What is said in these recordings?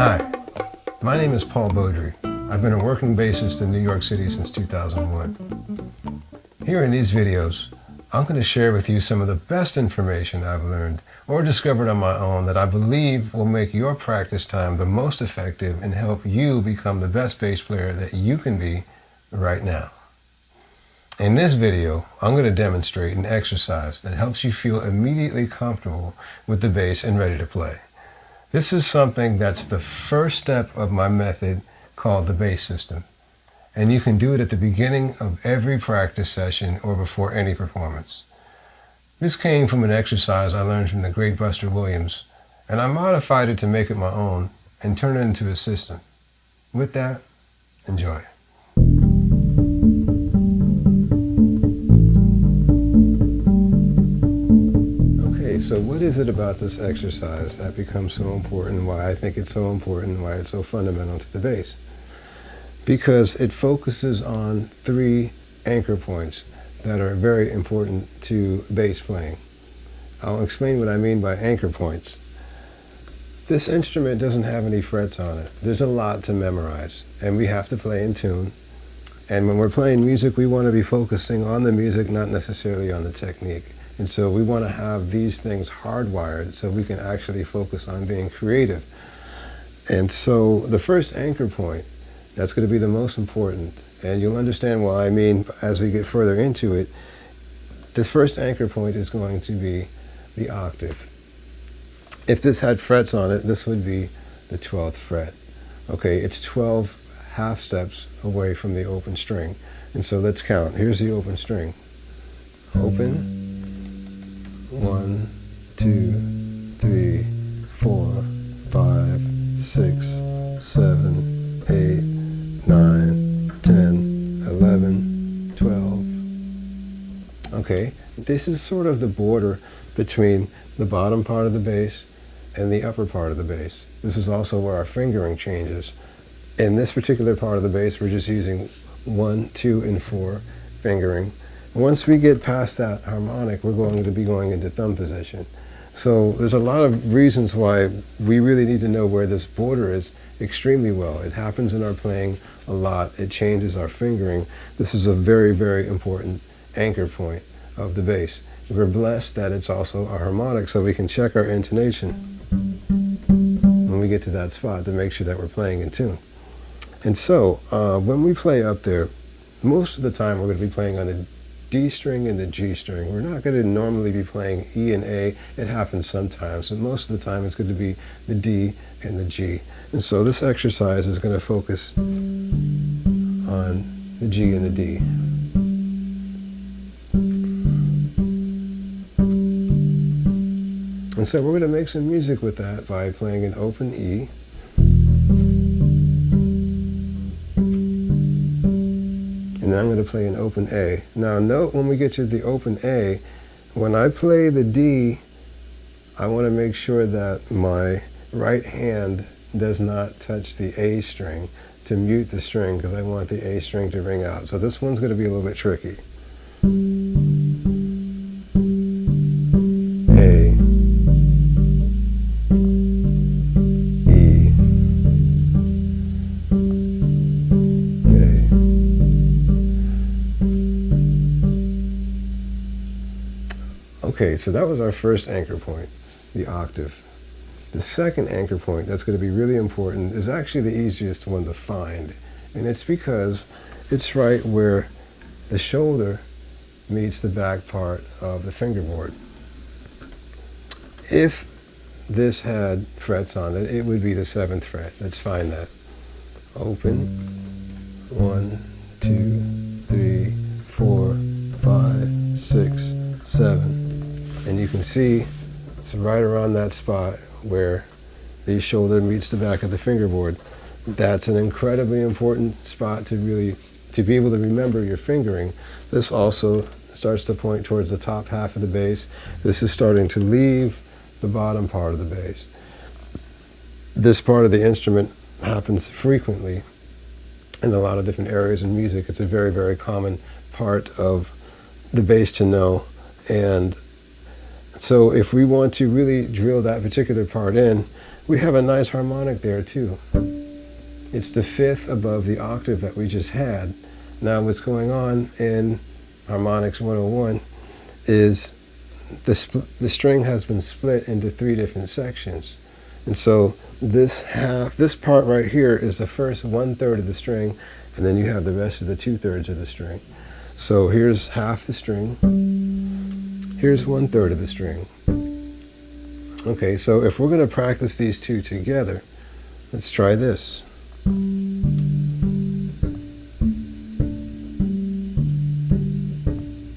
Hi, my name is Paul Beaudry. I've been a working bassist in New York City since 2001. Here in these videos, I'm going to share with you some of the best information I've learned or discovered on my own that I believe will make your practice time the most effective and help you become the best bass player that you can be right now. In this video, I'm going to demonstrate an exercise that helps you feel immediately comfortable with the bass and ready to play. This is something that's the first step of my method called the bass system. And you can do it at the beginning of every practice session or before any performance. This came from an exercise I learned from the great Buster Williams, and I modified it to make it my own and turn it into a system. With that, enjoy. Okay, so what is it about this exercise that becomes so important, why I think it's so important, why it's so fundamental to the bass? Because it focuses on three anchor points that are very important to bass playing. I'll explain what I mean by anchor points. This instrument doesn't have any frets on it. There's a lot to memorize, and we have to play in tune. And when we're playing music, we want to be focusing on the music, not necessarily on the technique. And so we want to have these things hardwired so we can actually focus on being creative. And so the first anchor point, that's going to be the most important, and you'll understand what I mean as we get further into it. The first anchor point is going to be the octave. If this had frets on it, this would be the 12th fret. Okay, it's 12 half steps away from the open string. And so let's count. Here's the open string. Open. 1, 2, 3, 4, 5, 6, 7, 8, 9, 10, 11, 12. Okay, this is sort of the border between the bottom part of the bass and the upper part of the bass. This is also where our fingering changes. In this particular part of the bass, we're just using 1, 2, and 4 fingering. Once we get past that harmonic, we're going to be going into thumb position. So there's a lot of reasons why we really need to know where this border is extremely well. It happens in our playing a lot. It changes our fingering. This is a very, very important anchor point of the bass. We're blessed that it's also a harmonic, so we can check our intonation when we get to that spot to make sure that we're playing in tune. And so when we play up there, most of the time we're going to be playing on the D string and the G string. We're not going to normally be playing E and A. It happens sometimes, but most of the time it's going to be the D and the G. And so this exercise is going to focus on the G and the D. And so we're going to make some music with that by playing an open E. And then I'm going to play an open A. Now note when we get to the open A, when I play the D, I want to make sure that my right hand does not touch the A string to mute the string, because I want the A string to ring out. So this one's going to be a little bit tricky. A, E, A. Okay, so that was our first anchor point, the octave. The second anchor point that's going to be really important is actually the easiest one to find, and it's because it's right where the shoulder meets the back part of the fingerboard. If this had frets on it, it would be the 7th fret. Let's find that. Open. 1, 2, 3, 4, 5, 6, 7. And you can see it's right around that spot where the shoulder meets the back of the fingerboard. That's an incredibly important spot to be able to remember your fingering. This also starts to point towards the top half of the bass. This is starting to leave the bottom part of the bass. This part of the instrument happens frequently in a lot of different areas in music. It's a very, very common part of the bass to know. And So if we want to really drill that particular part in, we have a nice harmonic there too. It's the fifth above the octave that we just had. Now what's going on in Harmonics 101 is the string has been split into three different sections. And so this part right here is the first 1/3 of the string, and then you have the rest of the 2/3 of the string. So here's half the string, here's 1/3 of the string. Okay, so if we're going to practice these two together, let's try this. You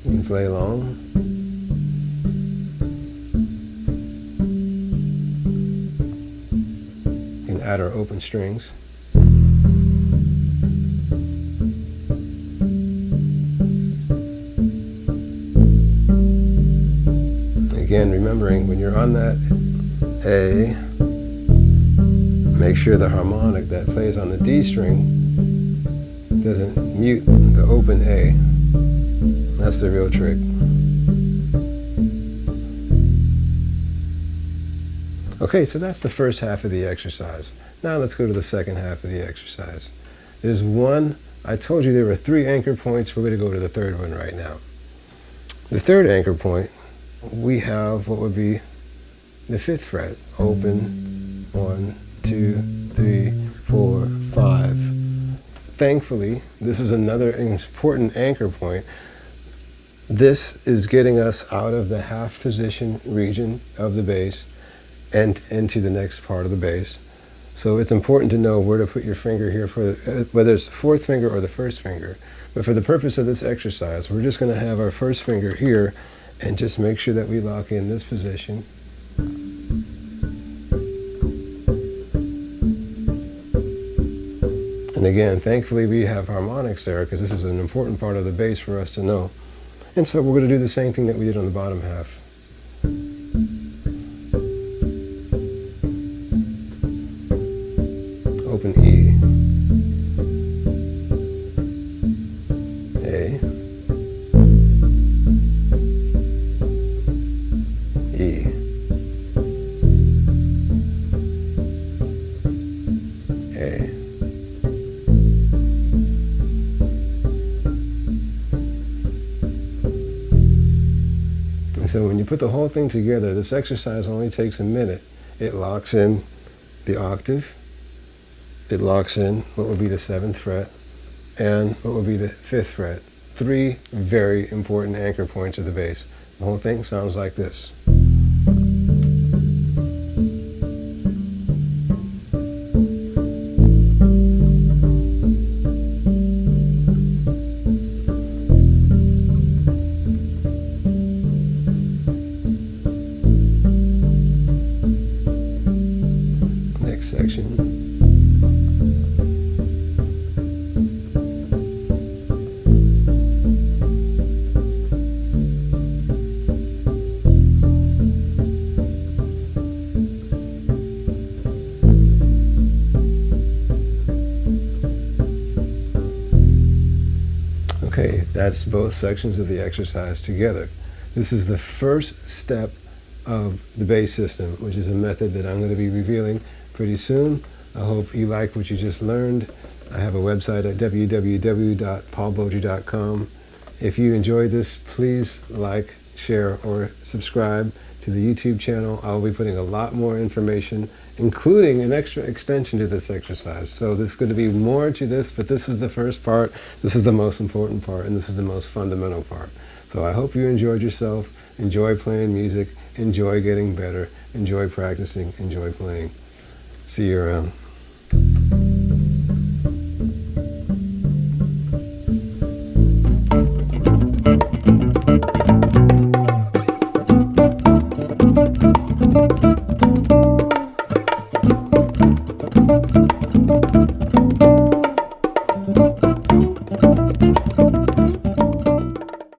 can play along. You can add our open strings. Again, remembering when you're on that A, make sure the harmonic that plays on the D string doesn't mute the open A. That's the real trick. Okay, so that's the first half of the exercise. Now let's go to the second half of the exercise. There's one, I told you there were 3 anchor points. We're going to go to the third one right now. The third anchor point, we have what would be the 5th fret, open, 1, 2, 3, 4, 5. Thankfully, this is another important anchor point. This is getting us out of the half position region of the bass and into the next part of the bass. So it's important to know where to put your finger here, for whether it's the 4th finger or the 1st finger. But for the purpose of this exercise, we're just going to have our 1st finger here and just make sure that we lock in this position. And again, thankfully we have harmonics there, because this is an important part of the bass for us to know. And so we're going to do the same thing that we did on the bottom half. Open E, A, E, A, and so when you put the whole thing together, this exercise only takes a minute. It locks in the octave, it locks in what would be the 7th fret, and what would be the 5th fret. 3 very important anchor points of the bass. The whole thing sounds like this. Next section. Okay, that's both sections of the exercise together. This is the first step of the bass system, which is a method that I'm going to be revealing pretty soon. I hope you like what you just learned. I have a website at www.paulboger.com. If you enjoyed this, please like, share, or subscribe to the YouTube channel. I'll be putting a lot more information, including an extra extension to this exercise. So there's going to be more to this, but this is the first part, this is the most important part, and this is the most fundamental part. So I hope you enjoyed yourself, enjoy playing music, enjoy getting better, enjoy practicing, enjoy playing. See you around.